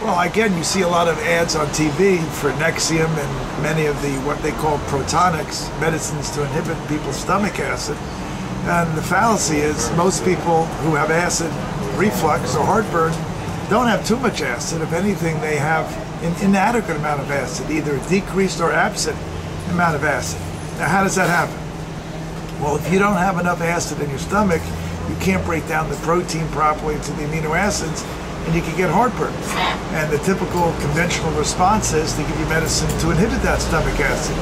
Well, again, you see a lot of ads on TV for Nexium and many of the what they call Protonics, medicines to inhibit people's stomach acid. And the fallacy is most people who have acid reflux or heartburn don't have too much acid. If anything, they have an inadequate amount of acid, either a decreased or absent amount of acid. Now, how does that happen? Well, if you don't have enough acid in your stomach, you can't break down the protein properly into the amino acids, and you can get heartburn. And the typical conventional response is to give you medicine to inhibit that stomach acid.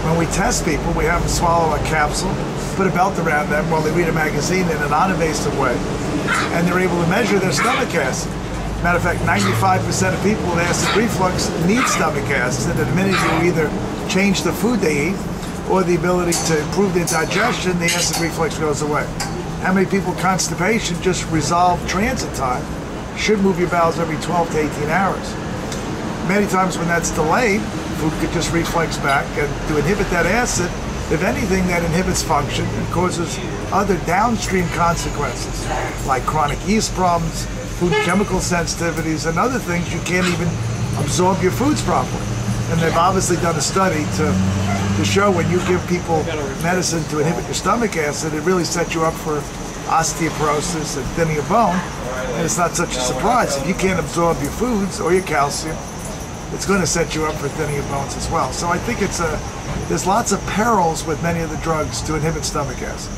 When we test people, we have them swallow a capsule, put a belt around them while they read a magazine in a non-invasive way, and they're able to measure their stomach acid. Matter of fact, 95% of people with acid reflux need stomach acid, and the minute you either change the food they eat or the ability to improve their digestion, the acid reflux goes away. How many people constipation just resolve transit time? Should move your bowels every 12 to 18 hours. Many times when that's delayed, food could just reflex back, and to inhibit that acid, if anything, that inhibits function and causes other downstream consequences, like chronic yeast problems, food chemical sensitivities, and other things. You can't even absorb your foods properly. And they've obviously done a study to show when you give people medicine to inhibit your stomach acid, it really sets you up for osteoporosis and thinning of bone. And it's not such a surprise. If you can't absorb your foods or your calcium, it's going to set you up for thinning of bones as well. So I think there's lots of perils with many of the drugs to inhibit stomach acid.